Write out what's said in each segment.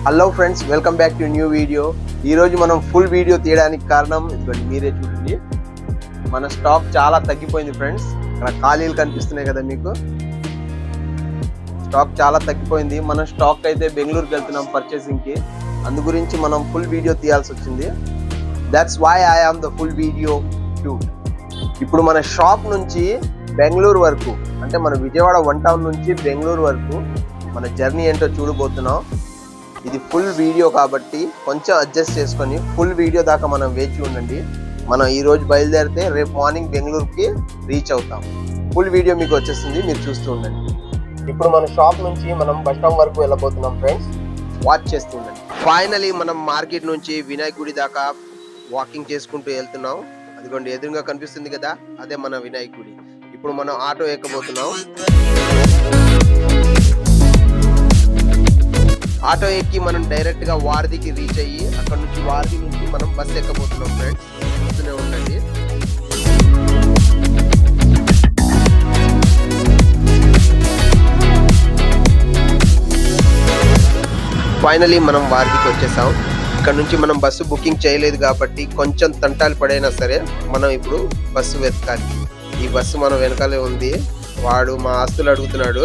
Hello friends, welcome back to new video. ఈరోజు మనం full video తీయడానికి కారణం ఇదిగోండి, మీరే చూడండి. మన స్టాక్ చాలా తగ్గిపోయింది ఫ్రెండ్స్. ఇక్కడ ఖాళీలు కనిపిస్తున్నాయి కదా మీకు. స్టాక్ చాలా తగ్గిపోయింది. మనం స్టాక్ అయితే బెంగళూరుకి వెళ్తున్నాం పర్చేసింగ్కి. అందు గురించి మనం ఫుల్ వీడియో తీయాల్సి వచ్చింది. That's why I am the full video shoot. ఇప్పుడు మన షాప్ నుంచి బెంగళూరు వరకు, అంటే మన విజయవాడ 1 టౌన్ నుంచి బెంగళూరు వరకు మన జర్నీ ఏంటో చూడబోతున్నాం. ఇది ఫుల్ వీడియో కాబట్టి కొంచెం అడ్జస్ట్ చేసుకొని ఫుల్ వీడియో దాకా మనం వేచి ఉండండి. మనం ఈ రోజు బయలుదేరితే రేపు మార్నింగ్ బెంగళూరుకి రీచ్ అవుతాం. ఫుల్ వీడియో మీకు వచ్చేస్తుంది, మీరు చూస్తూ ఉండండి. ఇప్పుడు మన షాప్ నుంచి మనం బస్ స్టాండ్ వరకు వెళ్ళబోతున్నాం ఫ్రెండ్స్. వాచ్ చేస్తూ ఉండండి. ఫైనలీ మనం మార్కెట్ నుంచి వినాయక గుడి దాకా వాకింగ్ చేసుకుంటూ వెళ్తున్నాం. అదిగోండి ఎదురుగా కనిపిస్తుంది కదా, అదే మన వినాయక గుడి. ఇప్పుడు మనం ఆటో ఎక్కబోతున్నాం. ఆటో ఎక్కి మనం డైరెక్ట్ గా వారధికి రీచ్ అయ్యి అక్కడ నుంచి వారధి నుంచి మనం బస్ ఎక్కబోతున్నాం ఫ్రెండ్స్. చూస్తూనే ఉండండి. ఫైనలీ మనం వారధికి వచ్చేసాం. ఇక్కడ నుంచి మనం బస్సు బుకింగ్ చేయలేదు కాబట్టి కొంచెం తంటాలు పడైనా సరే మనం ఇప్పుడు బస్సు వెతకాలి. ఈ బస్సు మనం వెనకాలే ఉంది. వాడు మా ఆస్తులు అడుగుతున్నాడు.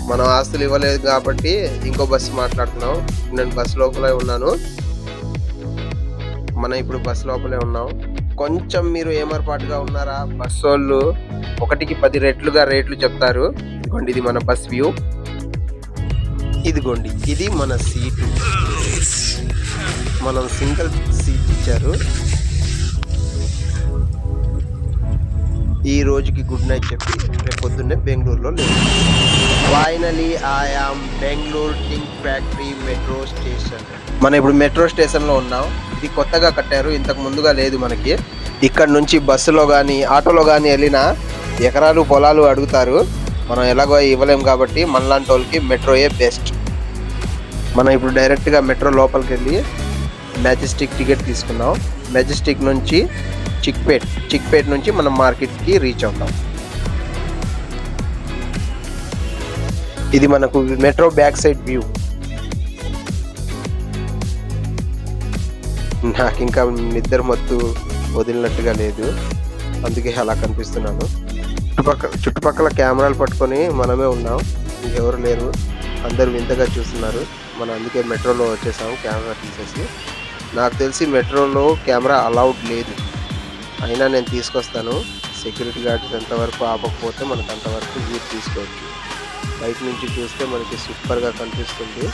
మనం ఆస్తులు ఇవ్వలేదు కాబట్టి ఇంకో బస్సు మాట్లాడుతున్నాం. నేను బస్సు లోపలే ఉన్నాను. మనం ఇప్పుడు బస్సు లోపలే ఉన్నాం. కొంచెం మీరు ఏమరపాటుగా ఉన్నారా? బస్సు వాళ్ళు 1కి 10 రెట్లుగా రేట్లు చెప్తారు. ఇదిగోండి, ఇది మన బస్ వ్యూ. ఇదిగోండి, ఇది మన సీటు. మనం సింగిల్ సీట్ ఇచ్చారు. ఈ రోజుకి గుడ్ నైట్ చెప్పి రేపు పొద్దున్నే బెంగళూరులో లేదు. Finally I am Bengaluru tin factory metro station. మనం ఇప్పుడు మెట్రో స్టేషన్ లో ఉన్నాం. ఇది కొత్తగా కట్టారు, ఇంతకు ముందుగా లేదు మనకి. ఇక్కడ నుంచి బస్సులో కానీ ఆటోలో కానీ వెళ్ళినా ఎకరాలు పొలాలు అడుగుతారు. మనం ఎలాగో ఇవ్వలేం కాబట్టి మనలాంటి వాళ్ళకి మెట్రోయే బెస్ట్. మనం ఇప్పుడు డైరెక్ట్గా మెట్రో లోపలికి వెళ్ళి మెజెస్టిక్ టికెట్ తీసుకున్నాం. మెజెస్టిక్ నుంచి చిక్పేట్ నుంచి మనం మార్కెట్కి రీచ్ అవుతాం. ఇది మనకు మెట్రో బ్యాక్ సైడ్ వ్యూ. నాకు ఇంకా నిద్ర మత్తు వదిలినట్టుగా లేదు, అందుకే అలా కనిపిస్తున్నాను. చుట్టుపక్కల కెమెరాలు పట్టుకొని మనమే ఉన్నాం, ఎవరు లేరు. అందరూ వింతగా చూస్తున్నారు. మనం అందుకే మెట్రోలో వచ్చేసాం కెమెరా తీసేసి. నాకు తెలిసి మెట్రోలో కెమెరా అలౌడ్ లేదు, అయినా నేను తీసుకొస్తాను. సెక్యూరిటీ గార్డ్స్ ఎంతవరకు ఆపకపోతే మనకు అంతవరకు వ్యూ తీసుకోవచ్చు. బయట నుంచి చూస్తే మనకి సూపర్గా కనిపిస్తుంది.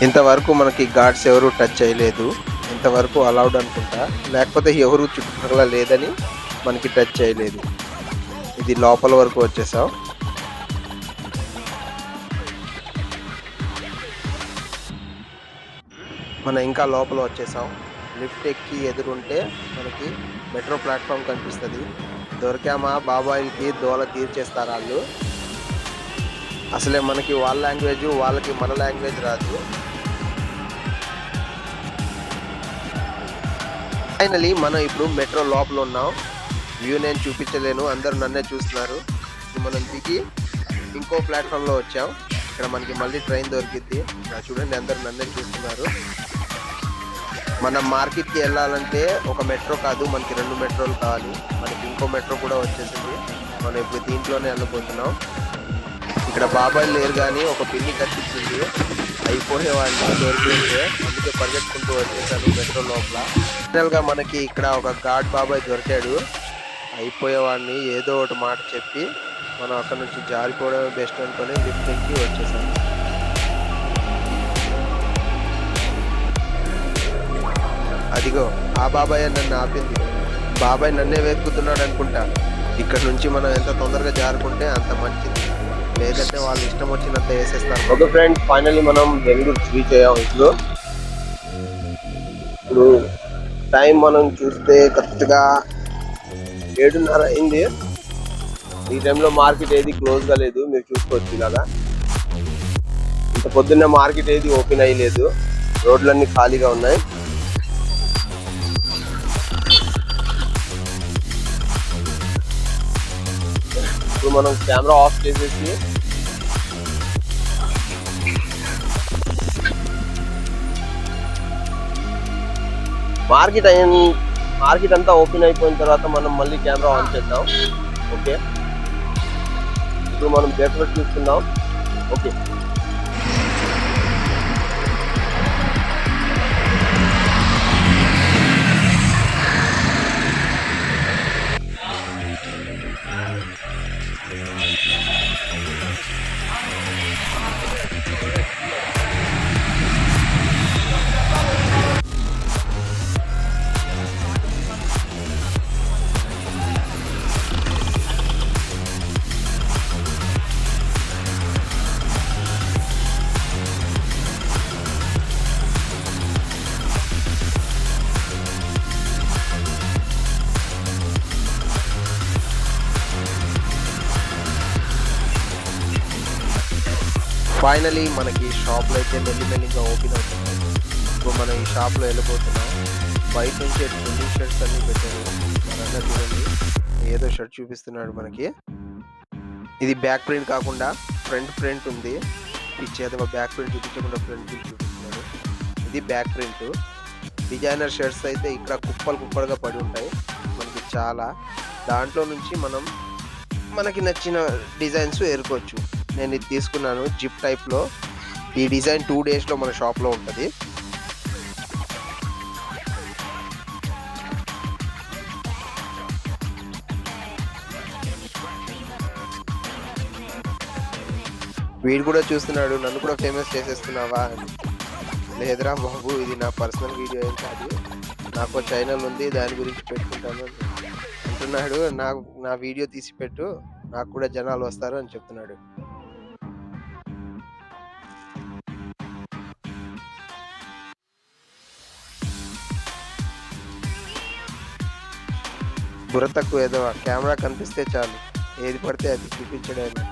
ఇంతవరకు మనకి గార్డ్స్ ఎవరు టచ్ చేయలేదు. ఇంతవరకు అలౌడ్ అనుకుంటా, లేకపోతే ఎవరు చుట్టుపక్కల లేదని మనకి టచ్ చేయలేదు. ఇది లోపల వరకు వచ్చేసాం. మనం ఇంకా లోపల వచ్చేసాం. లిఫ్ట్ ఎక్కి ఎదురుంటే మనకి మెట్రో ప్లాట్ఫామ్ కనిపిస్తుంది. దొరికామా బాబాయిలకి దోల తీర్చేస్తారు వాళ్ళు. అసలే మనకి వాళ్ళ లాంగ్వేజ్, వాళ్ళకి మన లాంగ్వేజ్ రాదు. ఫైనలీ మనం ఇప్పుడు మెట్రో లోపల ఉన్నాం. వ్యూ నేను చూపించలేను, అందరూ నన్నే చూస్తున్నారు. మనం దిగి ఇంకో ప్లాట్ఫామ్లో వచ్చాం. ఇక్కడ మనకి మళ్ళీ ట్రైన్ దొరికింది. చూడండి, అందరూ నన్నే చూస్తున్నారు. మనం మార్కెట్కి వెళ్ళాలంటే ఒక మెట్రో కాదు, మనకి 2 మెట్రోలు కావాలి. మనకి ఇంకో మెట్రో కూడా వచ్చేసింది. మనం ఇప్పుడు దీంట్లోనే వెళ్ళిపోతున్నాం. ఇక్కడ బాబాయ్ లేరు కానీ ఒక పిన్ని కనిపించింది. అయిపోయేవాడిని దొరికింది, అందుకే పరిగెత్తుకుంటూ వచ్చేసాను మెట్రో లోపల. ఫైనల్గా మనకి ఇక్కడ ఒక గాడ్ బాబాయ్ దొరికాడు. అయిపోయేవాడిని ఏదో ఒకటి మాట చెప్పి మనం అక్కడ నుంచి జారిపోవడమే బెస్ట్ అనుకొని లిఫ్ట్ ఎక్కి వచ్చేసాం. అదిగో ఆ బాబాయ్ నన్ను ఆపింది. బాబాయ్ నన్నే వెతుకుతున్నాడు అనుకుంటా. ఇక్కడ నుంచి మనం ఎంత తొందరగా జారుకుంటే అంత మంచిది, లేదంటే వాళ్ళు ఇష్టం వచ్చినంత వేసేస్తారు. ఓకే ఫ్రెండ్స్, ఫైనల్లీ మనం బెంగళూరు రీచ్ అయ్యాం. ఇప్పుడు టైం మనం చూస్తే కరెక్ట్గా 7:30 అయింది. ఈ టైంలో మార్కెట్ ఏది క్లోజ్గా లేదు, మీరు చూసుకోవచ్చు. ఇలాగా ఇంత పొద్దున్నే మార్కెట్ ఏది ఓపెన్ అయ్యలేదు, రోడ్లన్నీ ఖాళీగా ఉన్నాయి. ఇప్పుడు మనం కెమెరా ఆఫ్ చేసేసి మార్కెట్ అంతా ఓపెన్ అయిపోయిన తర్వాత మనం మళ్ళీ కెమెరా ఆన్ చేద్దాం. ఓకే, ఇప్పుడు మనం బ్యాక్వర్డ్ చూస్తున్నాం. ఓకే, ఫైనలీ మనకి షాప్లో అయితే మెల్లిమెల్లిగా ఓపెన్ అవుతుంది. ఇప్పుడు మనం ఈ షాప్లో వెళ్ళిపోతున్నాం. బయట నుంచి ట్రెండింగ్ షర్ట్స్ అన్నీ పెట్టారు. మరన్నా చూడండి, ఏదో షర్ట్ చూపిస్తున్నాడు మనకి. ఇది బ్యాక్ ప్రింట్ కాకుండా ఫ్రంట్ ప్రింట్ ఉంది. ఇచ్చేది బ్యాక్ ప్రింట్ చూపించకుండా ఫ్రంట్ ప్రింట్ చూపిస్తున్నాడు. ఇది బ్యాక్ ప్రింట్. డిజైనర్ షర్ట్స్ అయితే ఇక్కడ కుప్పలుగా పడి ఉంటాయి మనకి చాలా. దాంట్లో నుంచి మనకి నచ్చిన డిజైన్స్ ఎరుకోవచ్చు. నేను ఇది తీసుకున్నాను జిప్ టైప్లో. ఈ డిజైన్ 2 డేస్లో మన షాప్లో ఉంటుంది. వీడు కూడా చూస్తున్నాడు, నన్ను కూడా ఫేమస్ చేసేస్తున్నావా అని. లేదురా బాబు, ఇది నా పర్సనల్ వీడియో ఏం కాదు, నాకు ఛానల్ ఉంది, దాని గురించి పెట్టుకుంటాను అంటున్నాడు. నా వీడియో తీసి పెట్టు, నాకు కూడా జనాలు వస్తారు అని చెప్తున్నాడు. బుర్ర తక్కువ ఏదో, కెమెరా కనిపిస్తే చాలు ఏది పడితే అది చూపించడమే.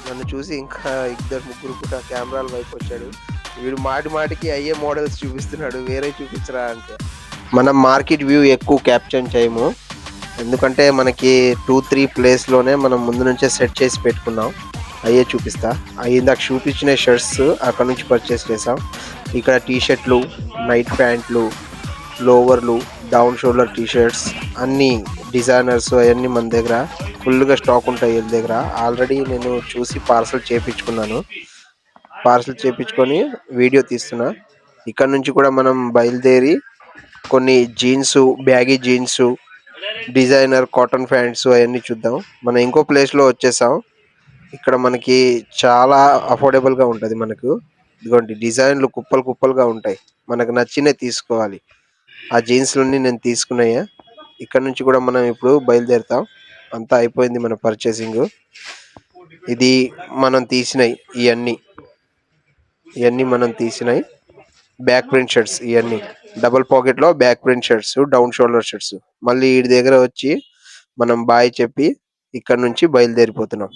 నన్ను చూసి ఇంకా 2-3 కూడా కెమెరాల వైపు వచ్చాడు. వీడు మాటికి అయ్యే మోడల్స్ చూపిస్తున్నాడు, వేరే చూపించరా అంటే. మనం మార్కెట్ వ్యూ ఎక్కువ క్యాప్చర్ చేయము, ఎందుకంటే మనకి 2-3 ప్లేస్లోనే మనం ముందు నుంచే సెట్ చేసి పెట్టుకున్నాం. అయ్యే చూపిస్తా. ఇందాక చూపించిన షర్ట్స్ అక్కడ నుంచి పర్చేస్ చేసాం. ఇక్కడ టీషర్ట్లు, నైట్ ప్యాంట్లు, లోవర్లు, డౌన్ షోల్డర్ టీషర్ట్స్ అన్నీ డిజైనర్స్ అవన్నీ మన దగ్గర ఫుల్గా స్టాక్ ఉంటాయి. వీళ్ళ దగ్గర ఆల్రెడీ నేను చూసి పార్సల్ చేపించుకొని వీడియో తీస్తున్నా. ఇక్కడ నుంచి కూడా మనం బయలుదేరి కొన్ని jeans, baggy jeans, designer cotton pants అవన్నీ చూద్దాం. మనం ఇంకో ప్లేస్లో వచ్చేసాం. ఇక్కడ మనకి చాలా అఫోర్డబుల్గా ఉంటుంది. మనకు ఇదిగోండి డిజైన్లు కుప్పలుగా ఉంటాయి. మనకు నచ్చినవి తీసుకోవాలి. ఆ జీన్స్లన్నీ నేను తీసుకున్నాయా. ఇక్కడ నుంచి కూడా మనం ఇప్పుడు బయలుదేరుతాం. అంతా అయిపోయింది మన పర్చేసింగ్. ఇది మనం తీసినాయి, ఇవన్నీ మనం తీసినాయి బ్యాక్ ప్రింట్ షర్ట్స్. ఇవన్నీ డబుల్ పాకెట్లో back print shirts, down shoulder shirts. మళ్ళీ వీడి దగ్గర వచ్చి మనం బాయ్ చెప్పి ఇక్కడ నుంచి బయలుదేరిపోతున్నాం.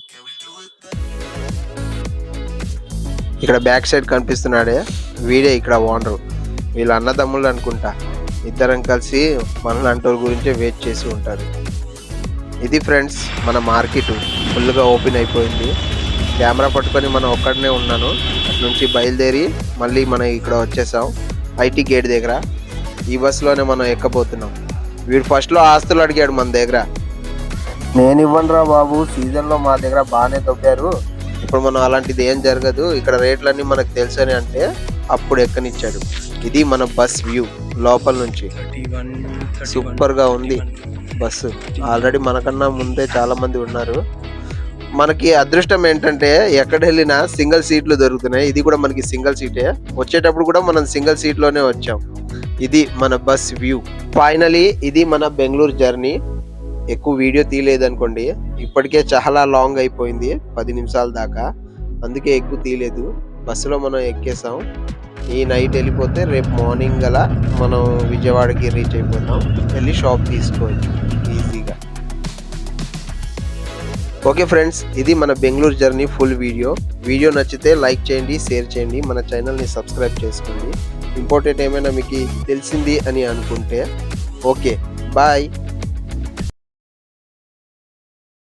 ఇక్కడ బ్యాక్ సైడ్ కనిపిస్తున్నాడే, వీడే ఇక్కడ ఓనరు. వీళ్ళ అన్నదమ్ముళ్ళు అనుకుంటా. ఇద్దరం కలిసి మనలాంటి వాళ్ళ గురించే వెయిట్ చేసి ఉంటారు. ఇది ఫ్రెండ్స్ మన మార్కెట్ ఫుల్గా ఓపెన్ అయిపోయింది. కెమెరా పట్టుకొని మనం ఒక్కడనే ఉన్నాను. అటు నుంచి బయలుదేరి మళ్ళీ మనం ఇక్కడ వచ్చేసాం ఐటీ గేట్ దగ్గర. ఈ బస్సులోనే మనం ఎక్కబోతున్నాం. వీడు ఫస్ట్లో ఆస్తులు అడిగాడు మన దగ్గర. నేను ఇవ్వనురా బాబు, సీజన్లో మా దగ్గర బాగానే దొబ్బారు, ఇప్పుడు మనం అలాంటిది ఏం జరగదు, ఇక్కడ రేట్లన్నీ మనకు తెలుసని అంటే అప్పుడు ఎక్కనిచ్చాడు. ఇది మన బస్ వ్యూ లోపల నుంచి. సూపర్గా ఉంది బస్సు. ఆల్రెడీ మనకన్నా ముందే చాలా మంది ఉన్నారు. మనకి అదృష్టం ఏంటంటే ఎక్కడ వెళ్ళినా సింగిల్ సీట్లు దొరుకుతున్నాయి. ఇది కూడా మనకి సింగిల్ సీటే. వచ్చేటప్పుడు కూడా మనం సింగిల్ సీట్లోనే వచ్చాం. ఇది మన బస్ వ్యూ. ఫైనలీ ఇది మన బెంగళూరు జర్నీ. ఎక్కువ వీడియో తీయలేదు అనుకోండి, ఇప్పటికే చాలా లాంగ్ అయిపోయింది, 10 నిమిషాల దాకా. అందుకే ఎక్కువ తీయలేదు. బస్సులో మనం ఎక్కేసాం. ఈ నైట్ వెళ్ళిపోతే రేపు మార్నింగ్ గల మనం విజయవాడకి రీచ్ అయిపోతాం. వెళ్ళి షాప్ తీసుకోవచ్చు ఈజీగా. ఓకే ఫ్రెండ్స్, ఇది మన బెంగళూరు జర్నీ ఫుల్ వీడియో నచ్చితే లైక్ చేయండి, షేర్ చేయండి, మన ఛానల్ని సబ్స్క్రైబ్ చేసుకోండి. ఇంపార్టెంట్ ఏమైనా మీకు తెలిసింది అని అనుకుంటే ఓకే బాయ్.